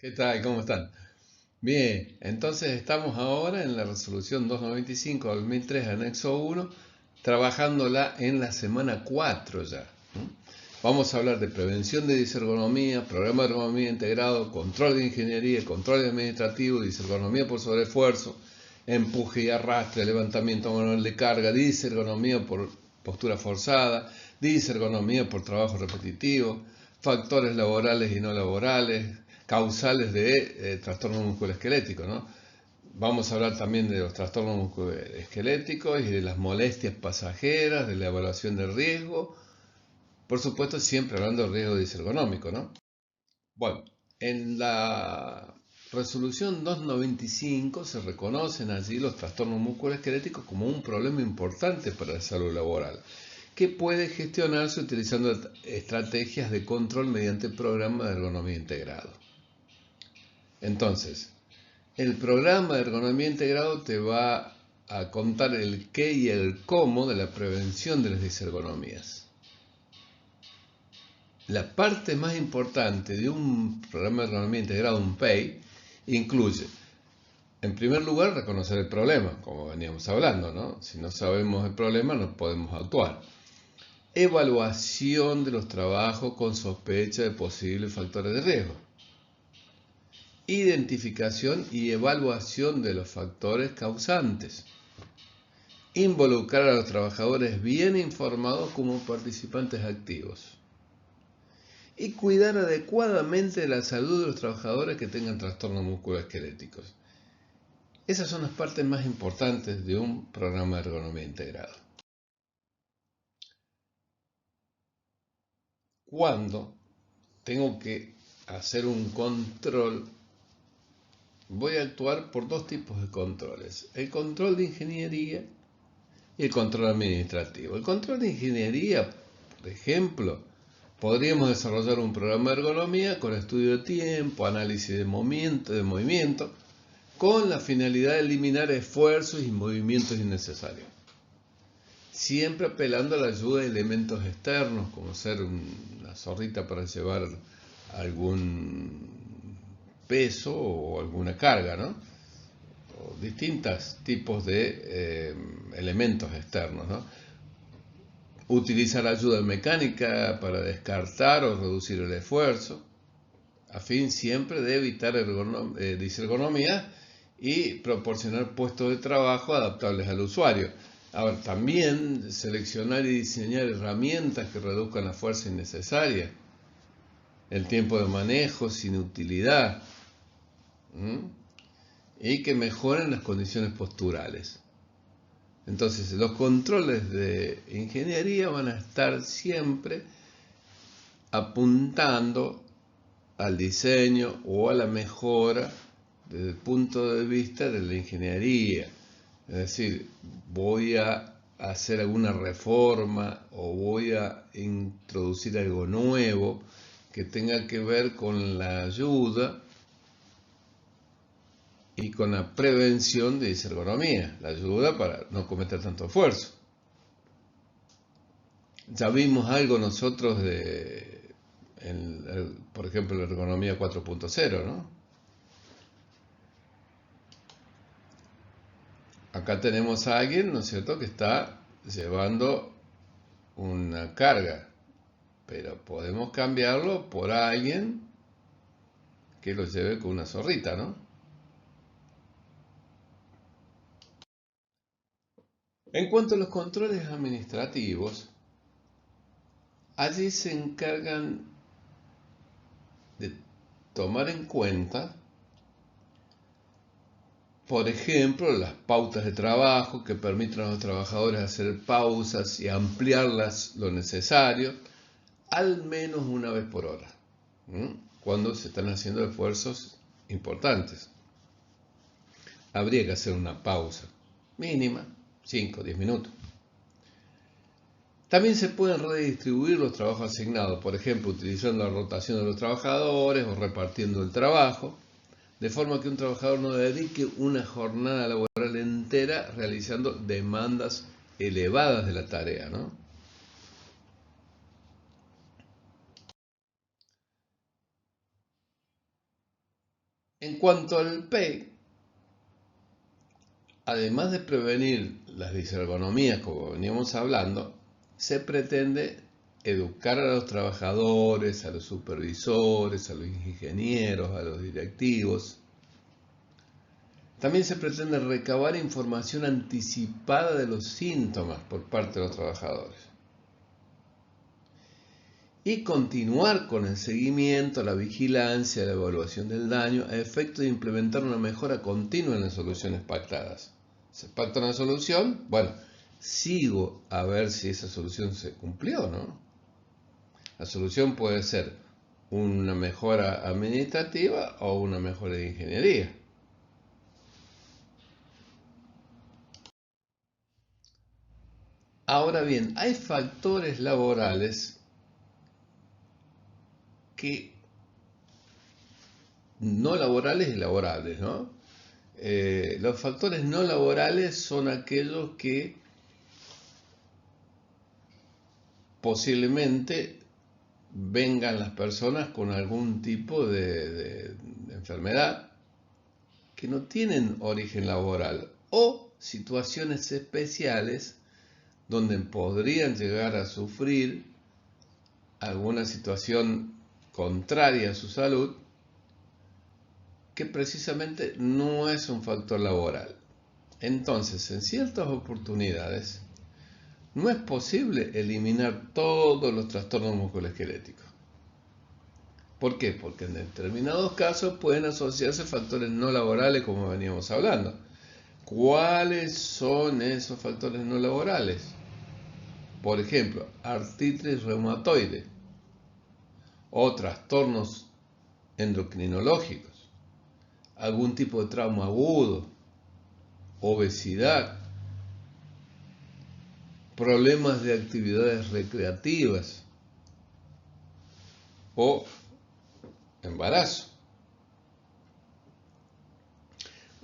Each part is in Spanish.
¿Qué tal? ¿Cómo están? Bien, entonces estamos ahora en la resolución 295/2003, anexo 1, trabajándola en la semana 4 ya. Vamos a hablar de prevención de disergonomía, programa de ergonomía integrado, control de ingeniería, control administrativo, disergonomía por sobreesfuerzo, empuje y arrastre, levantamiento manual de carga, disergonomía por postura forzada, disergonomía por trabajo repetitivo, factores laborales y no laborales, causales de trastorno musculoesquelético, ¿no? Vamos a hablar también de los trastornos musculoesqueléticos y de las molestias pasajeras, de la evaluación de riesgo, por supuesto siempre hablando de riesgo disergonómico, ¿no? Bueno, en la resolución 295 se reconocen allí los trastornos musculoesqueléticos como un problema importante para la salud laboral, que puede gestionarse utilizando estrategias de control mediante programa de ergonomía integrado. Entonces, el programa de ergonomía integrado te va a contar el qué y el cómo de la prevención de las disergonomías. La parte más importante de un programa de ergonomía integrado, un PEI, incluye, en primer lugar, reconocer el problema, como veníamos hablando, ¿no? Si no sabemos el problema, no podemos actuar. Evaluación de los trabajos con sospecha de posibles factores de riesgo. Identificación y evaluación de los factores causantes. Involucrar a los trabajadores bien informados como participantes activos. Y cuidar adecuadamente la salud de los trabajadores que tengan trastornos musculoesqueléticos. Esas son las partes más importantes de un programa de ergonomía integrado. Cuando tengo que hacer un control, voy a actuar por dos tipos de controles: el control de ingeniería y el control administrativo. El control de ingeniería, por ejemplo, podríamos desarrollar un programa de ergonomía con estudio de tiempo, análisis de movimiento, con la finalidad de eliminar esfuerzos y movimientos innecesarios. Siempre apelando a la ayuda de elementos externos, como ser una zorrita para llevar algún peso o alguna carga, ¿no? O distintos tipos de elementos externos, ¿no? Utilizar ayuda mecánica para descartar o reducir el esfuerzo, a fin siempre de evitar disergonomía y proporcionar puestos de trabajo adaptables al usuario. Ahora, también seleccionar y diseñar herramientas que reduzcan la fuerza innecesaria, el tiempo de manejo sin utilidad, y que mejoren las condiciones posturales. Entonces, los controles de ingeniería van a estar siempre apuntando al diseño o a la mejora desde el punto de vista de la ingeniería. Es decir, voy a hacer alguna reforma o voy a introducir algo nuevo que tenga que ver con la ayuda y con la prevención de disergonomía, la ayuda para no cometer tanto esfuerzo. Ya vimos algo nosotros por ejemplo, la ergonomía 4.0, ¿no? Acá tenemos a alguien, ¿no es cierto?, que está llevando una carga, pero podemos cambiarlo por alguien que lo lleve con una zorrita, ¿no? En cuanto a los controles administrativos, allí se encargan de tomar en cuenta, por ejemplo, las pautas de trabajo que permiten a los trabajadores hacer pausas y ampliarlas lo necesario, al menos una vez por hora, cuando se están haciendo esfuerzos importantes. Habría que hacer una pausa mínima, 5 o 10 minutos. También se pueden redistribuir los trabajos asignados, por ejemplo, utilizando la rotación de los trabajadores o repartiendo el trabajo, de forma que un trabajador no dedique una jornada laboral entera realizando demandas elevadas de la tarea, ¿no? En cuanto al PEI, además de prevenir las disergonomías, como veníamos hablando, se pretende educar a los trabajadores, a los supervisores, a los ingenieros, a los directivos. También se pretende recabar información anticipada de los síntomas por parte de los trabajadores. Y continuar con el seguimiento, la vigilancia, la evaluación del daño a efecto de implementar una mejora continua en las soluciones pactadas. Se pacta una solución, bueno, sigo a ver si esa solución se cumplió, ¿no? La solución puede ser una mejora administrativa o una mejora de ingeniería. Ahora bien, hay factores laborales que no laborales y laborables, ¿no? Los factores no laborales son aquellos que posiblemente vengan las personas con algún tipo de enfermedad que no tienen origen laboral o situaciones especiales donde podrían llegar a sufrir alguna situación contraria a su salud que precisamente no es un factor laboral. Entonces, en ciertas oportunidades, no es posible eliminar todos los trastornos musculoesqueléticos. ¿Por qué? Porque en determinados casos pueden asociarse factores no laborales, como veníamos hablando. ¿Cuáles son esos factores no laborales? Por ejemplo, artritis reumatoide o trastornos endocrinológicos, algún tipo de trauma agudo, obesidad, problemas de actividades recreativas o embarazo.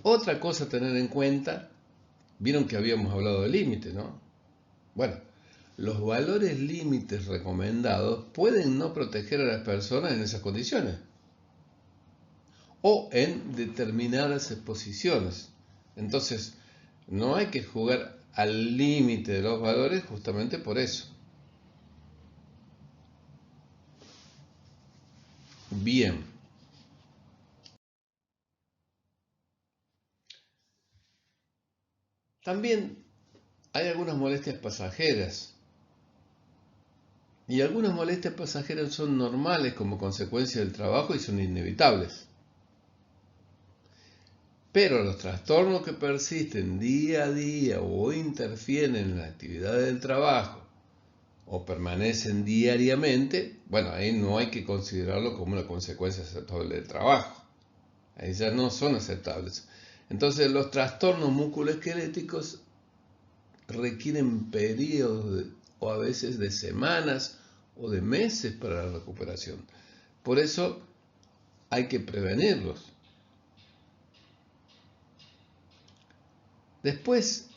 Otra cosa a tener en cuenta, vieron que habíamos hablado de límite, ¿no? Bueno, los valores límites recomendados pueden no proteger a las personas en esas condiciones o en determinadas exposiciones. Entonces, no hay que jugar al límite de los valores justamente por eso. Bien. También hay algunas molestias pasajeras. Y algunas molestias pasajeras son normales como consecuencia del trabajo y son inevitables. Pero los trastornos que persisten día a día o interfieren en la actividad del trabajo o permanecen diariamente, bueno, ahí no hay que considerarlo como una consecuencia aceptable del trabajo. Ahí ya no son aceptables. Entonces los trastornos musculoesqueléticos requieren periodos o a veces de semanas o de meses para la recuperación. Por eso hay que prevenirlos. Después,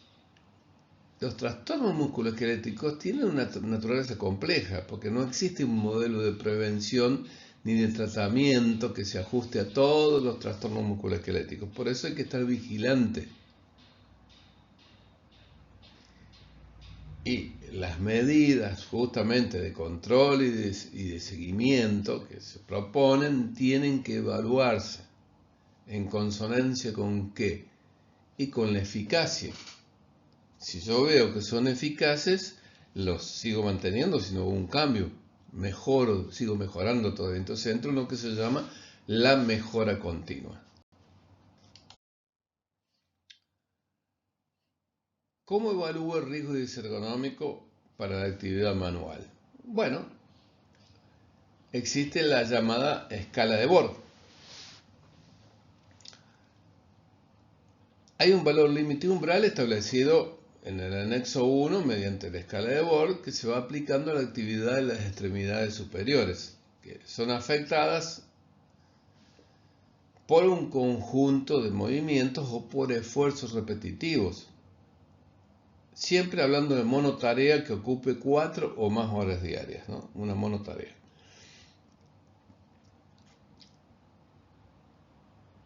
los trastornos musculoesqueléticos tienen una naturaleza compleja, porque no existe un modelo de prevención ni de tratamiento que se ajuste a todos los trastornos musculoesqueléticos. Por eso hay que estar vigilante. Y las medidas justamente de control y de seguimiento que se proponen tienen que evaluarse en consonancia con qué y con la eficacia. Si yo veo que son eficaces, los sigo manteniendo, si no hubo un cambio, mejoro, sigo mejorando todavía. Entonces entro en lo que se llama la mejora continua. ¿Cómo evalúo el riesgo disergonómico para la actividad manual? Bueno, existe la llamada escala de Borg. Hay un valor límite umbral establecido en el anexo 1 mediante la escala de Borg que se va aplicando a la actividad de las extremidades superiores, que son afectadas por un conjunto de movimientos o por esfuerzos repetitivos. Siempre hablando de monotarea que ocupe 4 o más horas diarias, ¿no? Una monotarea.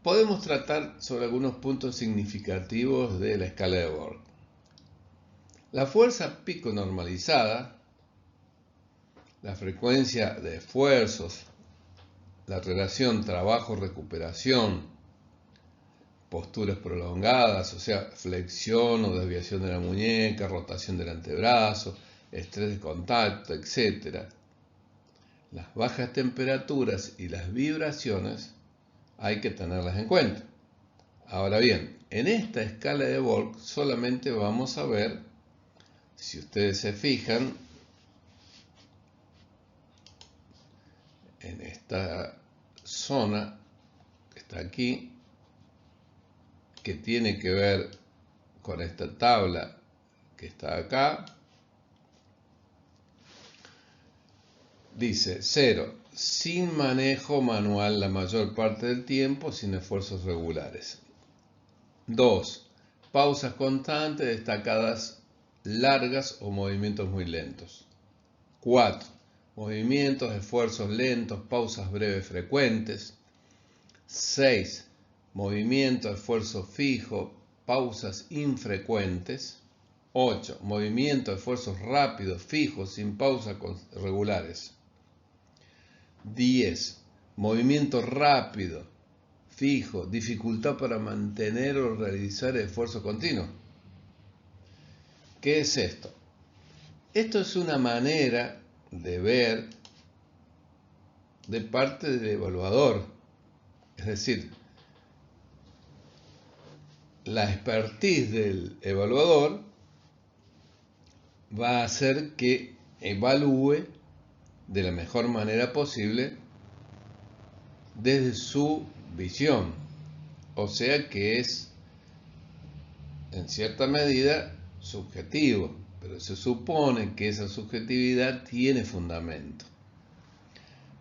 podemos tratar sobre algunos puntos significativos de la escala de Borg. La fuerza pico normalizada, la frecuencia de esfuerzos, la relación trabajo-recuperación, posturas prolongadas, o sea, flexión o desviación de la muñeca, rotación del antebrazo, estrés de contacto, etc. Las bajas temperaturas y las vibraciones hay que tenerlas en cuenta. Ahora bien, en esta escala de Borg solamente vamos a ver, si ustedes se fijan, en esta zona que está aquí, que tiene que ver con esta tabla que está acá, dice 0, sin manejo manual la mayor parte del tiempo, sin esfuerzos regulares. 2, pausas constantes, destacadas, largas o movimientos muy lentos. 4, movimientos, esfuerzos lentos, pausas breves frecuentes. 6, movimiento, esfuerzo fijo, pausas infrecuentes. 8, movimiento, esfuerzos rápidos, fijos, sin pausas regulares. 10, movimiento rápido, fijo, dificultad para mantener o realizar esfuerzo continuo. ¿Qué es esto? Esto es una manera de ver de parte del evaluador. Es decir, la expertise del evaluador va a hacer que evalúe de la mejor manera posible desde su visión. O sea que es, en cierta medida, subjetivo, pero se supone que esa subjetividad tiene fundamento.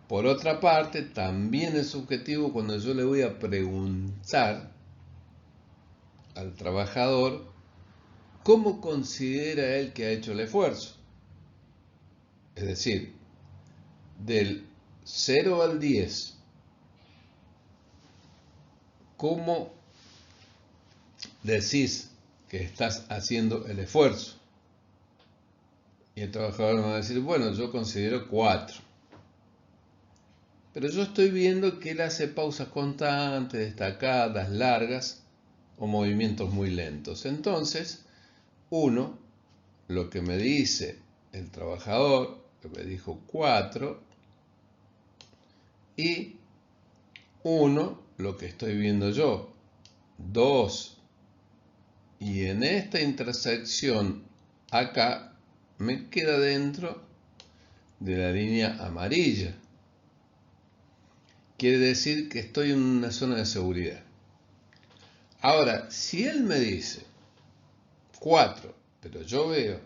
Por otra parte, también es subjetivo cuando yo le voy a preguntar al trabajador cómo considera él que ha hecho el esfuerzo. Es decir, del 0 al 10, ¿cómo decís que estás haciendo el esfuerzo? Y el trabajador me va a decir, bueno, yo considero 4. Pero yo estoy viendo que él hace pausas constantes, destacadas, largas o movimientos muy lentos. Entonces, 1, lo que me dice el trabajador, que me dijo 4, y 1, lo que estoy viendo yo, 2. Y en esta intersección acá me queda dentro de la línea amarilla. Quiere decir que estoy en una zona de seguridad. Ahora, si él me dice 4, pero yo veo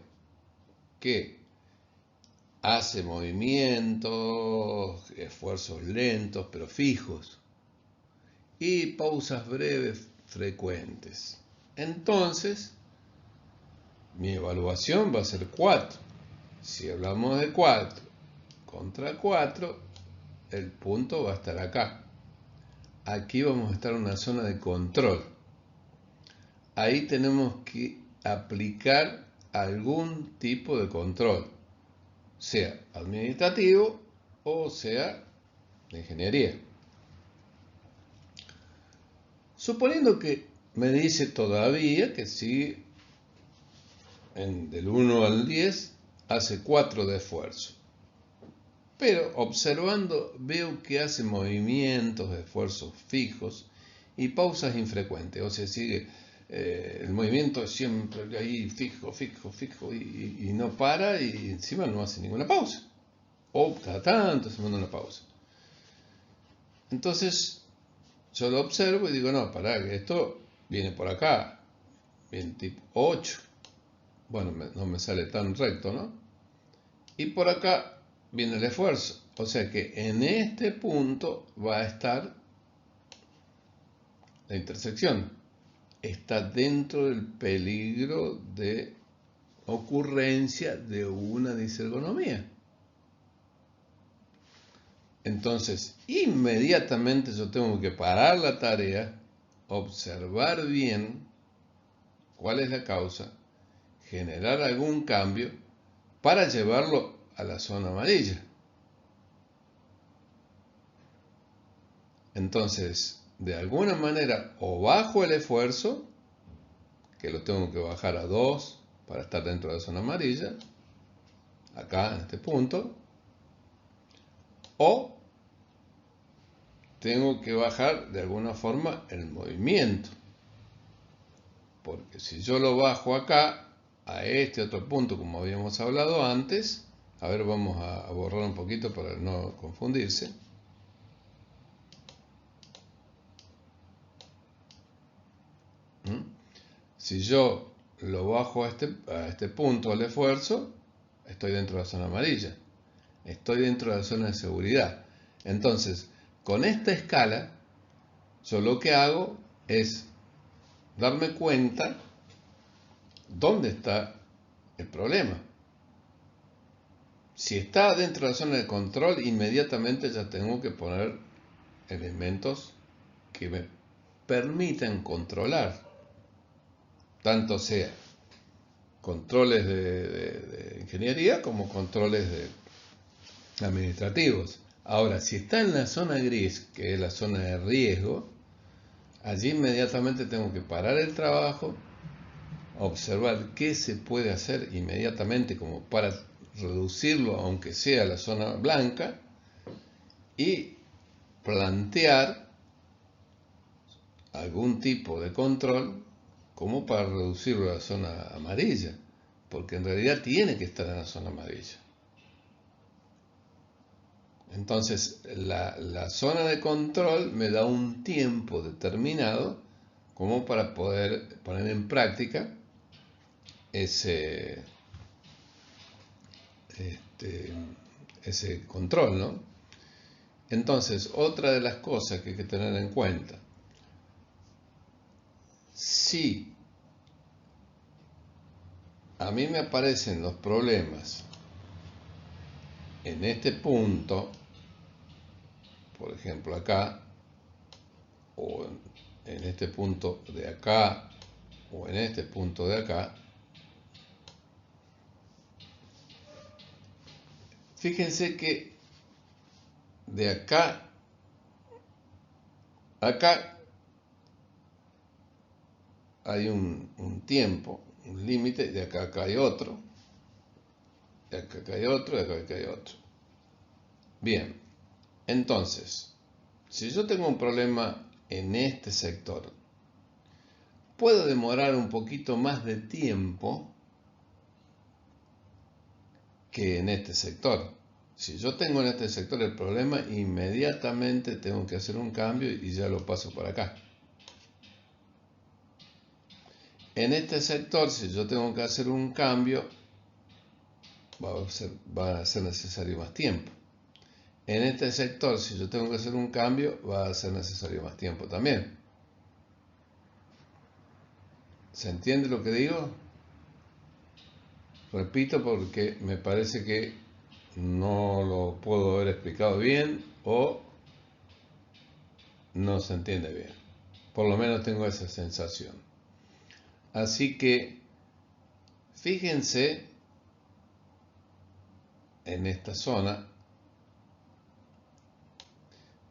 que hace movimientos, esfuerzos lentos pero fijos y pausas breves frecuentes, entonces mi evaluación va a ser 4. Si hablamos de 4 contra 4, el punto va a estar acá. Aquí vamos a estar en una zona de control. Ahí tenemos que aplicar algún tipo de control, sea administrativo o sea de ingeniería. Suponiendo que me dice todavía que sí, del 1 al 10 hace 4 de esfuerzo. Pero observando veo que hace movimientos, esfuerzos fijos y pausas infrecuentes. O sea, sigue el movimiento siempre ahí fijo y no para y encima no hace ninguna pausa. O cada tanto se manda una pausa. Entonces yo lo observo y digo, no, pará, que esto viene por acá, viene tipo 8. Bueno, no me sale tan recto, ¿no? Y por acá viene el esfuerzo. O sea que en este punto va a estar la intersección. Está dentro del peligro de ocurrencia de una disergonomía. Entonces, inmediatamente yo tengo que parar la tarea, observar bien cuál es la causa, generar algún cambio para llevarlo a la zona amarilla. Entonces, de alguna manera, o bajo el esfuerzo, que lo tengo que bajar a 2 para estar dentro de la zona amarilla, acá en este punto, o tengo que bajar de alguna forma el movimiento, porque si yo lo bajo acá, a este otro punto como habíamos hablado antes, a ver, vamos a borrar un poquito para no confundirse. Si yo lo bajo a este punto al esfuerzo, estoy dentro de la zona amarilla, estoy dentro de la zona de seguridad. Entonces, con esta escala, yo lo que hago es darme cuenta dónde está el problema. Si está dentro de la zona de control, inmediatamente ya tengo que poner elementos que me permitan controlar, tanto sea controles de ingeniería como controles administrativos. Ahora, si está en la zona gris, que es la zona de riesgo, allí inmediatamente tengo que parar el trabajo, observar qué se puede hacer inmediatamente como para reducirlo, aunque sea la zona blanca, y plantear algún tipo de control como para reducirlo a la zona amarilla, porque en realidad tiene que estar en la zona amarilla. Entonces, la zona de control me da un tiempo determinado como para poder poner en práctica ese control, ¿no? Entonces, otra de las cosas que hay que tener en cuenta, si a mí me aparecen los problemas en este punto, por ejemplo acá, o en este punto de acá, o en este punto de acá, fíjense que de acá a acá hay un tiempo, un límite, de acá a acá hay otro, de acá a acá hay otro, de acá a acá hay otro. Bien, entonces, si yo tengo un problema en este sector, puedo demorar un poquito más de tiempo que en este sector. Si yo tengo en este sector el problema, inmediatamente tengo que hacer un cambio y ya lo paso para acá. En este sector, si yo tengo que hacer un cambio, va a ser necesario más tiempo. En este sector, si yo tengo que hacer un cambio, va a ser necesario más tiempo también. ¿Se entiende lo que digo? Repito porque me parece que no lo puedo haber explicado bien o no se entiende bien. Por lo menos tengo esa sensación. Así que fíjense en esta zona.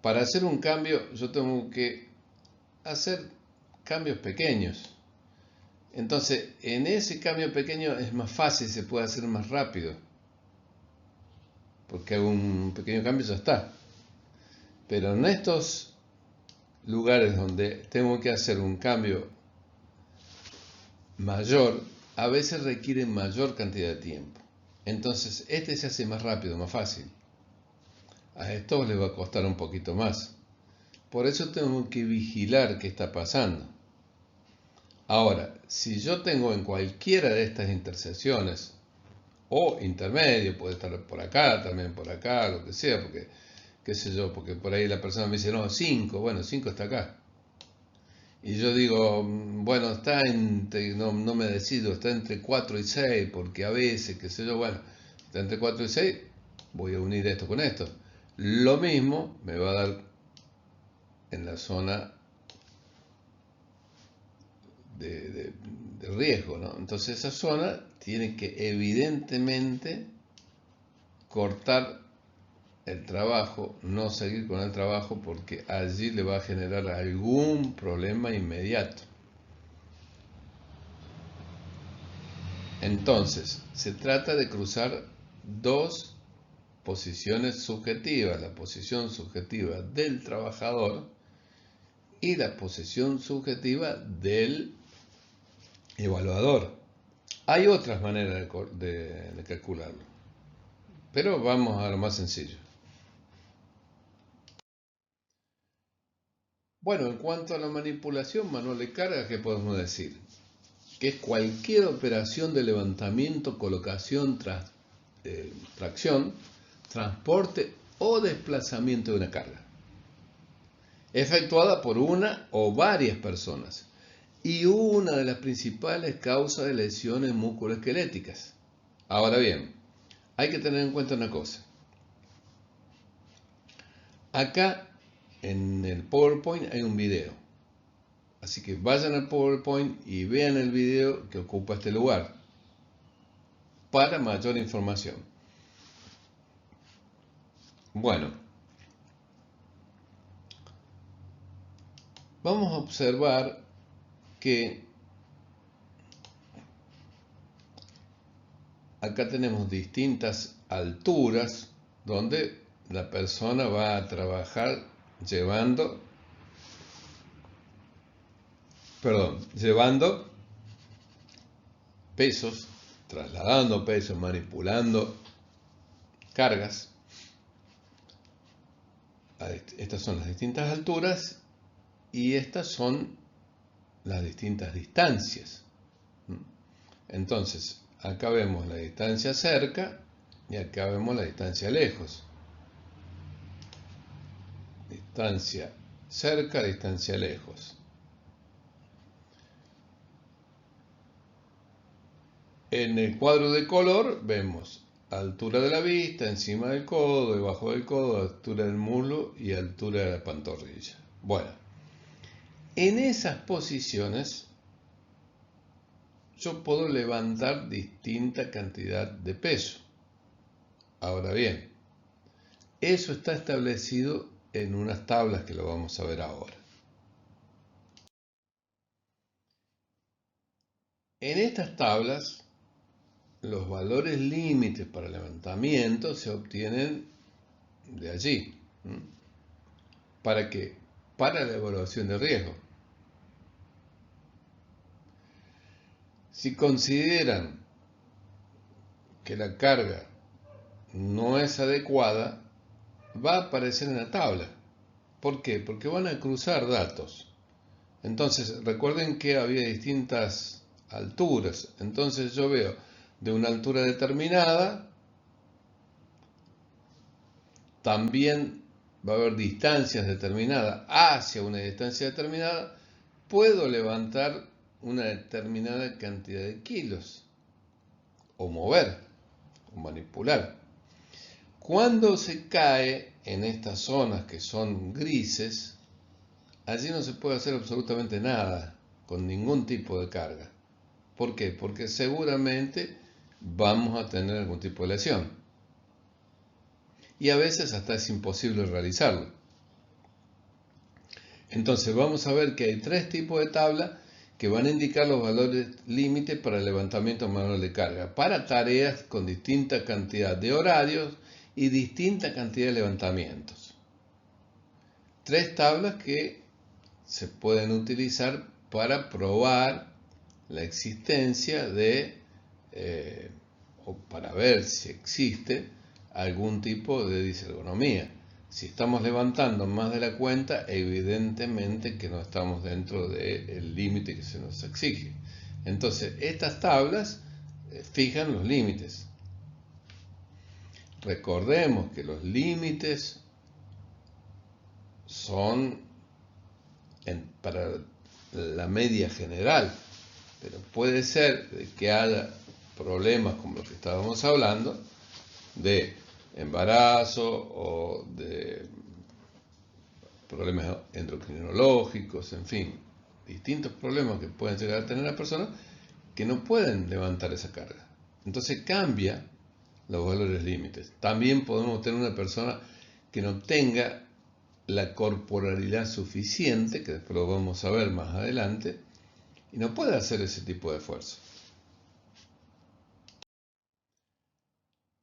Para hacer un cambio yo tengo que hacer cambios pequeños. Entonces, en ese cambio pequeño es más fácil, se puede hacer más rápido. Porque un pequeño cambio ya está. Pero en estos lugares donde tengo que hacer un cambio mayor, a veces requiere mayor cantidad de tiempo. Entonces, este se hace más rápido, más fácil. A estos les va a costar un poquito más. Por eso tengo que vigilar qué está pasando. Ahora, si yo tengo en cualquiera de estas intersecciones, o intermedio, puede estar por acá, también por acá, lo que sea, porque, qué sé yo, porque por ahí la persona me dice, no, 5, bueno, 5 está acá. Y yo digo, bueno, está entre, no me decido, está entre 4 y 6, porque a veces, qué sé yo, bueno, está entre 4 y 6, voy a unir esto con esto. lo mismo me va a dar en la zona de riesgo, ¿no? Entonces esa zona tiene que evidentemente cortar el trabajo, no seguir con el trabajo, porque allí le va a generar algún problema inmediato. Entonces, se trata de cruzar dos posiciones subjetivas, la posición subjetiva del trabajador y la posición subjetiva del evaluador. Hay otras maneras de calcularlo, pero vamos a lo más sencillo. Bueno, en cuanto a la manipulación manual de carga, ¿qué podemos decir? Que es cualquier operación de levantamiento, colocación, tracción, transporte o desplazamiento de una carga, efectuada por una o varias personas, y una de las principales causas de lesiones musculoesqueléticas. Ahora bien, hay que tener en cuenta una cosa. Acá en el PowerPoint hay un video, así que vayan al PowerPoint y vean el video que ocupa este lugar para mayor información. Bueno, vamos a observar que acá tenemos distintas alturas donde la persona va a trabajar llevando pesos, trasladando pesos, manipulando cargas. Estas son las distintas alturas y estas son las distintas distancias. Entonces, acá vemos la distancia cerca y acá vemos la distancia lejos. Distancia cerca, distancia lejos. En el cuadro de color vemos altura de la vista, encima del codo, debajo del codo, altura del muslo y altura de la pantorrilla. Bueno, en esas posiciones yo puedo levantar distinta cantidad de peso. Ahora bien, eso está establecido en unas tablas que lo vamos a ver ahora. En estas tablas, los valores límites para levantamiento se obtienen de allí. ¿Para qué? Para la evaluación de riesgo. Si consideran que la carga no es adecuada, va a aparecer en la tabla. ¿Por qué? Porque van a cruzar datos. Entonces, recuerden que había distintas alturas. Entonces yo veo de una altura determinada, también va a haber distancias determinadas hacia una distancia determinada, puedo levantar una determinada cantidad de kilos, o mover, o manipular. Cuando se cae en estas zonas que son grises, allí no se puede hacer absolutamente nada con ningún tipo de carga. ¿Por qué? Porque seguramente vamos a tener algún tipo de lesión. Y a veces hasta es imposible realizarlo. Entonces vamos a ver que hay tres tipos de tabla que van a indicar los valores límites para el levantamiento manual de carga, para tareas con distinta cantidad de horarios y distinta cantidad de levantamientos. Tres tablas que se pueden utilizar para probar la existencia de, o para ver si existe algún tipo de disergonomía. Si estamos levantando más de la cuenta, evidentemente que no estamos dentro del límite que se nos exige. Entonces, estas tablas fijan los límites. Recordemos que los límites son para la media general, pero puede ser que haya problemas como los que estábamos hablando, de embarazo o de problemas endocrinológicos, en fin, distintos problemas que pueden llegar a tener las personas que no pueden levantar esa carga. Entonces cambia los valores límites. También podemos tener una persona que no tenga la corporalidad suficiente, que después lo vamos a ver más adelante, y no puede hacer ese tipo de esfuerzo.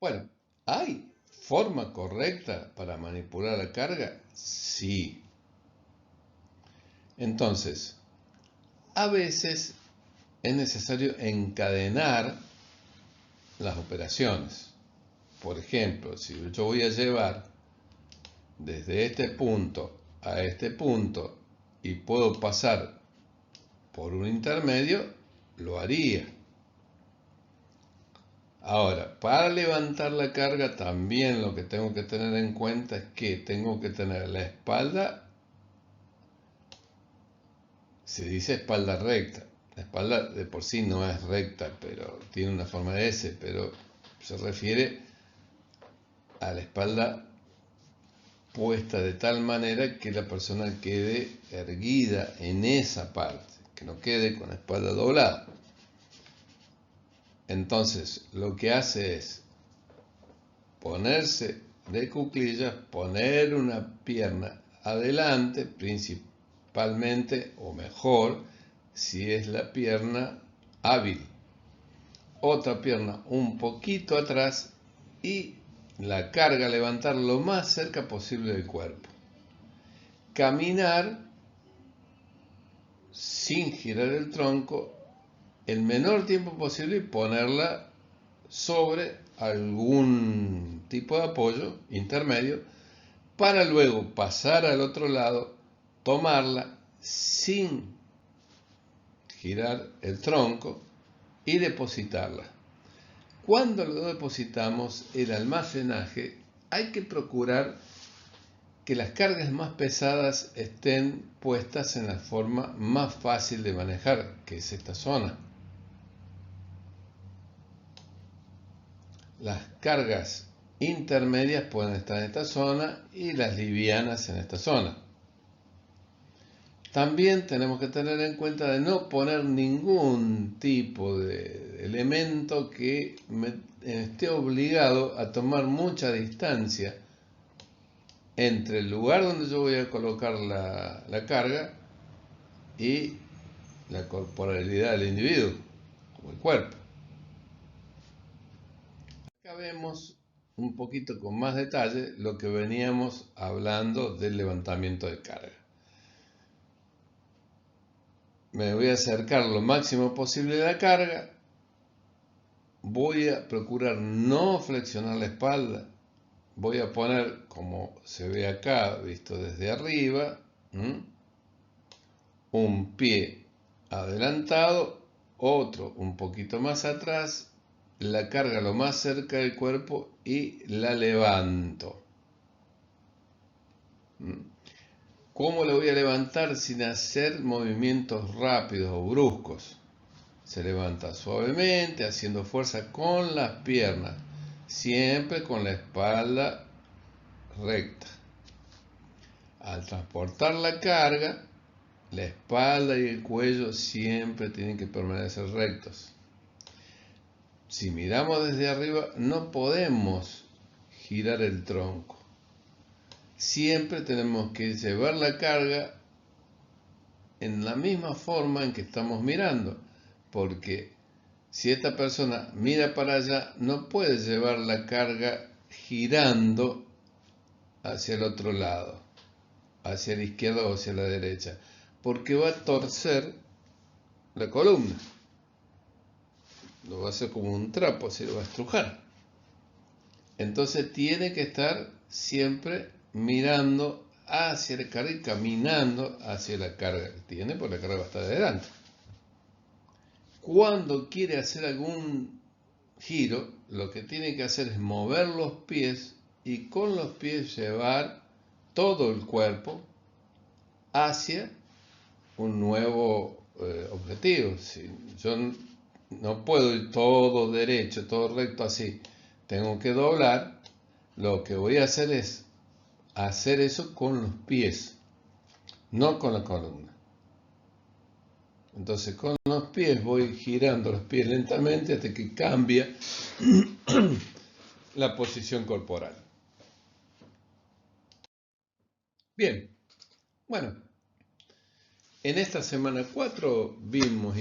Bueno, ¿hay forma correcta para manipular la carga? Sí. Entonces, a veces es necesario encadenar las operaciones. Por ejemplo, si yo voy a llevar desde este punto a este punto y puedo pasar por un intermedio, lo haría. Ahora, para levantar la carga también lo que tengo que tener en cuenta es que tengo que tener la espalda, se dice espalda recta. La espalda de por sí no es recta, pero tiene una forma de S, pero se refiere a la espalda puesta de tal manera que la persona quede erguida en esa parte, que no quede con la espalda doblada. Entonces, lo que hace es ponerse de cuclillas, poner una pierna adelante, principalmente o mejor, si es la pierna hábil. Otra pierna un poquito atrás y la carga levantar lo más cerca posible del cuerpo. Caminar sin girar el tronco el menor tiempo posible y ponerla sobre algún tipo de apoyo intermedio para luego pasar al otro lado, tomarla sin girar el tronco y depositarla. Cuando lo depositamos, el almacenaje, hay que procurar que las cargas más pesadas estén puestas en la forma más fácil de manejar, que es esta zona. Las cargas intermedias pueden estar en esta zona y las livianas en esta zona. También tenemos que tener en cuenta de no poner ningún tipo de elemento que me esté obligado a tomar mucha distancia entre el lugar donde yo voy a colocar la carga y la corporalidad del individuo, como el cuerpo. Acá vemos un poquito con más detalle lo que veníamos hablando del levantamiento de carga. Me voy a acercar lo máximo posible a la carga. Voy a procurar no flexionar la espalda. Voy a poner, como se ve acá, visto desde arriba, un pie adelantado, otro un poquito más atrás, la carga lo más cerca del cuerpo y la levanto. ¿Cómo la voy a levantar sin hacer movimientos rápidos o bruscos? Se levanta suavemente, haciendo fuerza con las piernas, siempre con la espalda recta. Al transportar la carga, la espalda y el cuello siempre tienen que permanecer rectos. Si miramos desde arriba, no podemos girar el tronco. Siempre tenemos que llevar la carga en la misma forma en que estamos mirando, porque si esta persona mira para allá, no puede llevar la carga girando hacia el otro lado, hacia la izquierda o hacia la derecha, porque va a torcer la columna. Lo va a hacer como un trapo, así lo va a estrujar. Entonces tiene que estar siempre mirando hacia la carga y caminando hacia la carga que tiene, porque la carga va a estar adelante. Cuando quiere hacer algún giro, lo que tiene que hacer es mover los pies y con los pies llevar todo el cuerpo hacia un nuevo objetivo. Si yo no puedo ir todo derecho, todo recto así, tengo que doblar, lo que voy a hacer es hacer eso con los pies, no con la columna. Entonces con los pies voy girando los pies lentamente hasta que cambia la posición corporal. Bien, bueno, en esta semana 4 vimos una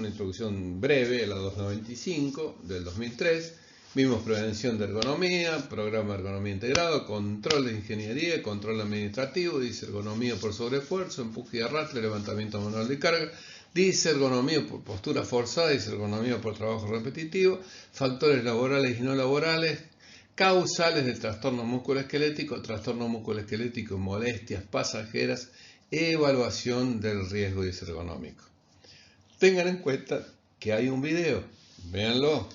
introducción breve, la 295 del 2003. Vimos prevención de ergonomía, programa de ergonomía integrado, control de ingeniería, control administrativo, disergonomía por sobreesfuerzo, empuje y arrastre, levantamiento manual de carga, disergonomía por postura forzada, disergonomía por trabajo repetitivo, factores laborales y no laborales, causales del trastorno musculoesquelético, y molestias pasajeras, evaluación del riesgo disergonómico. Tengan en cuenta que hay un video, véanlo.